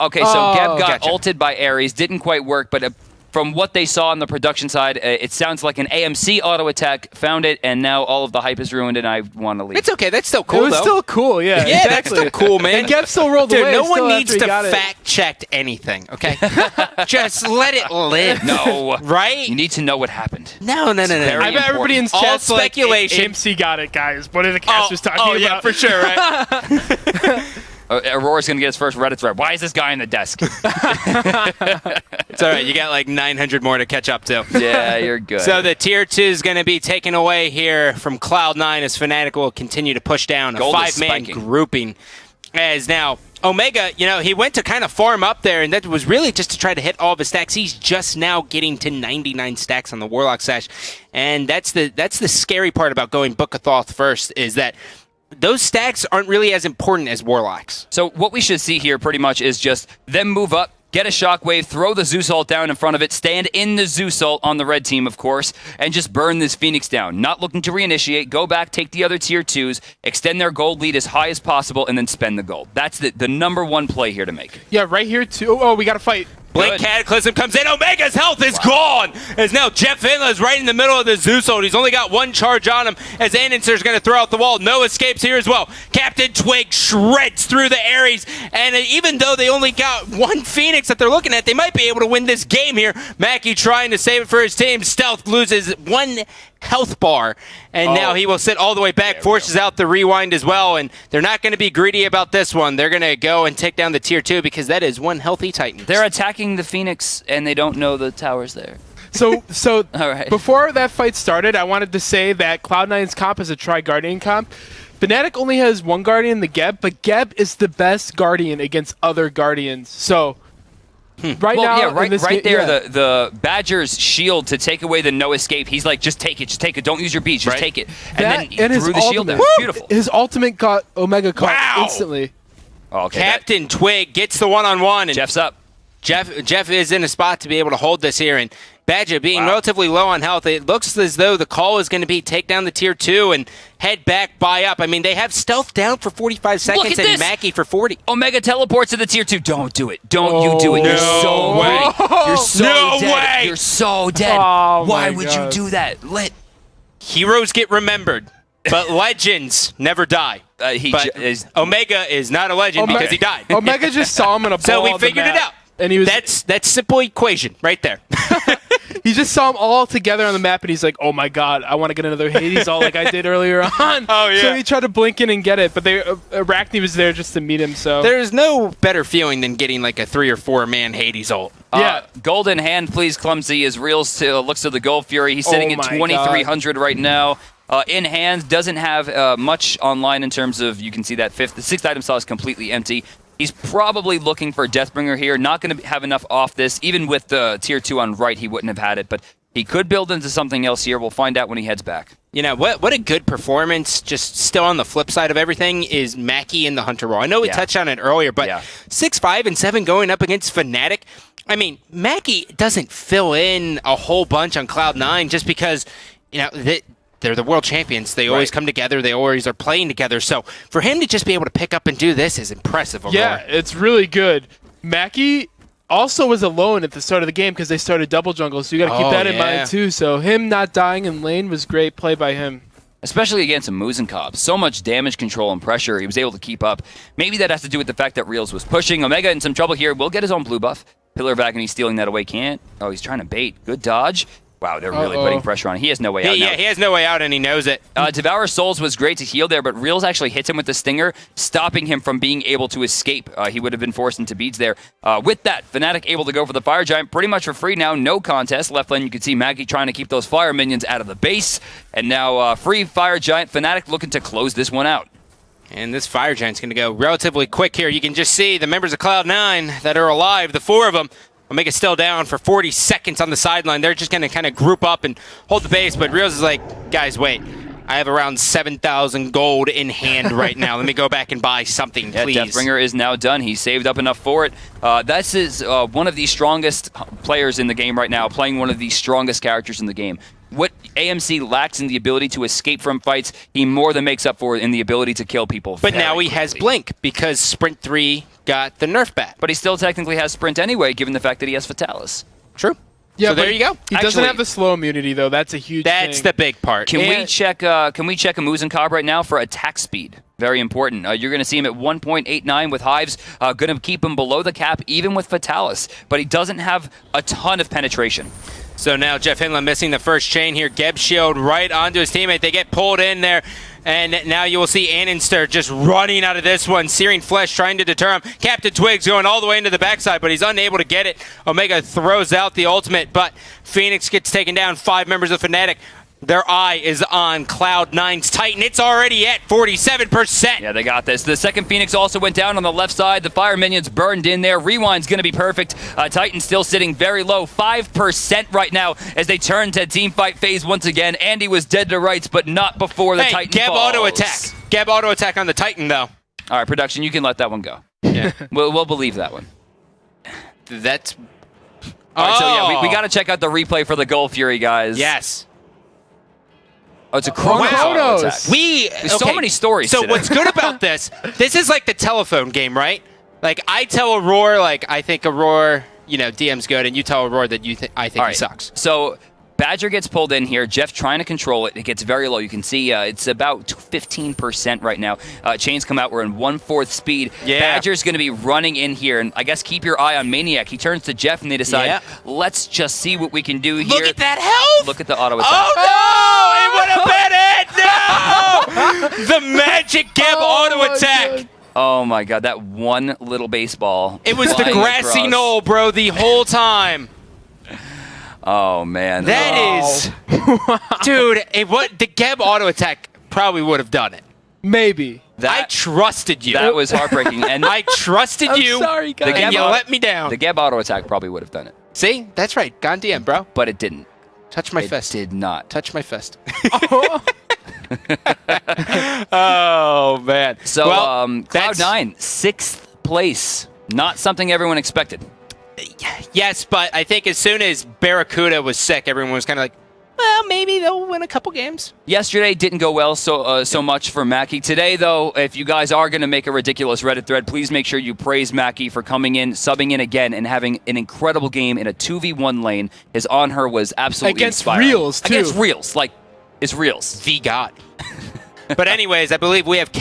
Speaker 2: Okay, so Geb got
Speaker 1: Gotcha.
Speaker 2: ulted by Ares. Didn't quite work, but from what they saw on the production side, it sounds like an AMC auto attack found it, and now all of the hype is ruined, and I want to leave.
Speaker 1: It's okay. That's still
Speaker 3: It
Speaker 1: cool,
Speaker 3: was
Speaker 1: though.
Speaker 3: still cool, yeah.
Speaker 1: Yeah, that's
Speaker 3: exactly.
Speaker 1: still cool, man.
Speaker 3: And Geb still rolled
Speaker 1: Dude,
Speaker 3: away.
Speaker 1: no one
Speaker 3: still
Speaker 1: needs
Speaker 3: after
Speaker 1: to
Speaker 3: he got it.
Speaker 1: fact-check anything, okay? Just let it live.
Speaker 2: No.
Speaker 1: Right?
Speaker 2: You need to know what happened.
Speaker 1: No.
Speaker 2: very
Speaker 3: I bet everybody in
Speaker 1: All
Speaker 3: chat's like,
Speaker 1: speculation.
Speaker 3: AMC got it, guys. What are the casters talking about?
Speaker 1: yeah, for sure, right?
Speaker 2: Aurora's going to get his first Reddit thread. Why is this guy on the desk?
Speaker 1: It's all right. You got like 900 more to catch up to.
Speaker 2: Yeah, you're good.
Speaker 1: So the Tier 2 is going to be taken away here from Cloud9 as Fnatic will continue to push down a
Speaker 2: Gold is
Speaker 1: 5-man
Speaker 2: spiking.
Speaker 1: grouping. As now, Omega, he went to kind of farm up there, and that was really just to try to hit all of his stacks. He's just now getting to 99 stacks on the Warlock Sash. And that's the scary part about going Book of Thoth first, is that those stacks aren't really as important as Warlocks.
Speaker 2: So what we should see here pretty much is just them move up, get a shockwave, throw the Zeus ult down in front of it, stand in the Zeus ult on the red team, of course, and just burn this Phoenix down. Not looking to reinitiate, go back, take the other tier 2s, extend their gold lead as high as possible, and then spend the gold. That's the number one play here to make.
Speaker 3: Yeah, right here, too. Oh, we got to fight.
Speaker 1: Blink
Speaker 2: Good.
Speaker 1: Cataclysm comes in. Omega's health is gone. As now Jeff Finla is right in the middle of the Zeus ult. He's only got one charge on him as Ananser's going to throw out the wall. No escapes here as well. Captain Twig shreds through the Ares. And even though they only got one Phoenix that they're looking at, they might be able to win this game here. Mackie trying to save it for his team. Stealth loses one health bar, and now he will sit all the way back, forces out the rewind as well, and they're not going to be greedy about this one. They're going to go and take down the tier 2 because that is one healthy Titan.
Speaker 2: They're attacking the Phoenix, and they don't know the tower's there.
Speaker 3: So
Speaker 2: All right.
Speaker 3: before that fight started, I wanted to say that Cloud9's comp is a Tri-Guardian comp. Fnatic only has one Guardian, the Geb, but Geb is the best Guardian against other Guardians. So right now,
Speaker 2: yeah, right,
Speaker 3: in this
Speaker 2: right
Speaker 3: game,
Speaker 2: there,
Speaker 3: yeah.
Speaker 2: the Badger's shield to take away the no escape. He's like, just take it. Don't use your beach. Just take it. And then he
Speaker 3: and his
Speaker 2: threw the shield
Speaker 3: ultimate,
Speaker 2: down. It's beautiful.
Speaker 3: His ultimate got Omega caught
Speaker 1: Wow.
Speaker 3: instantly.
Speaker 2: Oh, okay,
Speaker 1: Captain Twig gets the one-on-one, and
Speaker 2: Jeff's up.
Speaker 1: Jeff is in a spot to be able to hold this here, and Badger being relatively low on health, it looks as though the call is going to be take down the tier 2 and head back, buy up. I mean, they have stealth down for 45 seconds
Speaker 2: at
Speaker 1: and
Speaker 2: this.
Speaker 1: Mackie for 40.
Speaker 2: Omega teleports to the tier 2. Don't do it. Don't you do it. You're
Speaker 1: no
Speaker 2: so
Speaker 1: way.
Speaker 2: ready. You're so
Speaker 1: No
Speaker 2: dead.
Speaker 1: way.
Speaker 2: You're so dead.
Speaker 3: Oh,
Speaker 2: Why
Speaker 3: my
Speaker 2: would
Speaker 3: God.
Speaker 2: you do that?
Speaker 1: Heroes get remembered, but legends never die. But Omega is not a legend because he died.
Speaker 3: Omega just saw him in a ball.
Speaker 1: So we
Speaker 3: on the
Speaker 1: figured it
Speaker 3: map,
Speaker 1: out.
Speaker 3: And he was
Speaker 1: That's simple equation right there.
Speaker 3: he just saw them all together on the map, and he's like, "Oh my god, I want to get another Hades all like I did earlier on."
Speaker 1: Oh, yeah.
Speaker 3: So he tried to blink in and get it, but Arachne was there just to meet him. So
Speaker 1: There's no better feeling than getting like a 3 or 4 man Hades ult.
Speaker 3: yeah,
Speaker 2: Golden hand, please, Clumsy, is real still. Looks to the Gold Fury. He's sitting
Speaker 3: Oh
Speaker 2: at
Speaker 3: my
Speaker 2: 2,300 right now. In hand, doesn't have much online in terms of, you can see that the 6th item slot is completely empty. He's probably looking for Deathbringer here. Not going to have enough off this. Even with the tier 2 on right, he wouldn't have had it. But he could build into something else here. We'll find out when he heads back.
Speaker 1: You know, what a good performance, just still on the flip side of everything, is Mackie in the Hunter role. I know we touched on it earlier, but 6, 5, and 7 going up against Fnatic. I mean, Mackie doesn't fill in a whole bunch on Cloud9 just because, they're the world champions. They always come together. They always are playing together. So for him to just be able to pick up and do this is impressive.
Speaker 3: yeah, it's really good. Mackie also was alone at the start of the game because they started double jungle, so you got to keep that in mind too. So him not dying in lane was great play by him.
Speaker 2: Especially against a Muzenkov. So much damage control and pressure. He was able to keep up. Maybe that has to do with the fact that Reels was pushing. Omega in some trouble here. Will get his own blue buff. Pillar back and he's stealing that away. Can't. Oh, he's trying to bait. Good dodge. Wow, they're really putting pressure on him. He has no way out now.
Speaker 1: Yeah, he has no way out, and he knows it.
Speaker 2: Devour Souls was great to heal there, but Reels actually hits him with the Stinger, stopping him from being able to escape. He would have been forced into beads there. With that, Fnatic able to go for the Fire Giant pretty much for free now. No contest. Left lane, you can see Maggie trying to keep those Fire Minions out of the base. And now free Fire Giant. Fnatic looking to close this one out.
Speaker 1: And this Fire Giant's going to go relatively quick here. You can just see the members of Cloud9 that are alive, the 4 of them. Omega's still down for 40 seconds on the sideline. They're just going to kind of group up and hold the base, but Rios is like, guys, wait. I have around 7,000 gold in hand right now. Let me go back and buy something, please.
Speaker 2: Deathbringer is now done. He saved up enough for it. This is one of the strongest players in the game right now, playing one of the strongest characters in the game. What AMC lacks in the ability to escape from fights, he more than makes up for in the ability to kill people.
Speaker 1: But now he has Blink because Sprint 3 got the nerf bat.
Speaker 2: But he still technically has Sprint anyway, given the fact that he has Fatalis.
Speaker 1: True.
Speaker 3: Yeah,
Speaker 1: so there you go.
Speaker 3: He doesn't have the slow immunity though. That's a huge
Speaker 1: That's
Speaker 3: thing.
Speaker 1: the big part.
Speaker 2: Can we check a Muzen Cobb right now for attack speed? Very important. You're going to see him at 1.89 with Hives. Going to keep him below the cap, even with Fatalis. But he doesn't have a ton of penetration.
Speaker 1: So now Jeff Hinland missing the first chain here. Geb shield right onto his teammate. They get pulled in there. And now you will see Annenster just running out of this one. Searing Flesh trying to deter him. Captain Twigs going all the way into the backside, but he's unable to get it. Omega throws out the ultimate, but Phoenix gets taken down. 5 members of Fnatic. Their eye is on Cloud9's Titan. It's already at 47%.
Speaker 2: Yeah, they got this. The second Phoenix also went down on the left side. The Fire Minions burned in there. Rewind's going to be perfect. Titan still sitting very low, 5% right now as they turn to team fight phase once again. Andy was dead to rights, but not before the Titan
Speaker 1: Geb
Speaker 2: falls.
Speaker 1: auto attack. Geb auto attack on the Titan, though.
Speaker 2: All right, production, you can let that one go.
Speaker 1: Yeah.
Speaker 2: We'll believe that one.
Speaker 1: That's...
Speaker 2: All right, so yeah, we got to check out the replay for the Gold Fury, guys.
Speaker 1: Yes.
Speaker 2: Oh, it's a Chronos attack. There's so many stories
Speaker 1: So
Speaker 2: today.
Speaker 1: what's good about this is like the telephone game, right? Like, I tell Aurora, like, I think Aurora, you know, DM's good, and you tell Aurora that I think he sucks.
Speaker 2: So Badger gets pulled in here. Jeff trying to control it. It gets very low. You can see it's about 15% right now. Chains come out. We're in 1/4 speed.
Speaker 1: Yeah.
Speaker 2: Badger's going to be running in here. And I guess keep your eye on Maniac. He turns to Jeff, and they decide, let's just see what we can do here.
Speaker 1: Look at that health!
Speaker 2: Look at the auto attack.
Speaker 1: Oh, no! It would have been it! No! The magic Geb auto attack!
Speaker 2: Oh, my God. That one little baseball.
Speaker 1: It was the
Speaker 2: flying
Speaker 1: grassy
Speaker 2: across.
Speaker 1: knoll, bro, the whole time.
Speaker 2: Oh, man.
Speaker 1: That is... Dude, the Geb auto attack probably would have done it.
Speaker 3: Maybe.
Speaker 1: I trusted you.
Speaker 2: That was heartbreaking. And
Speaker 1: I trusted you.
Speaker 3: Sorry, guys.
Speaker 1: And you let me down.
Speaker 2: The Geb auto attack probably would have done it.
Speaker 1: See? That's right. Gone DM, bro.
Speaker 2: But it didn't.
Speaker 1: Touch my fist.
Speaker 2: Did not.
Speaker 1: Touch my fist. Oh, man.
Speaker 2: So,
Speaker 1: well,
Speaker 2: Cloud9, 6th place. Not something everyone expected.
Speaker 1: Yes, but I think as soon as Barracuda was sick, everyone was kind of like, well, maybe they'll win a couple games.
Speaker 2: Yesterday didn't go well so much for Mackie. Today, though, if you guys are going to make a ridiculous Reddit thread, please make sure you praise Mackie for coming in, subbing in again, and having an incredible game in a 2v1 lane. His on her was absolutely
Speaker 3: Against
Speaker 2: inspiring.
Speaker 3: Reels, too.
Speaker 2: Against Reels. Like, it's Reels.
Speaker 1: The God. But anyways, I believe we have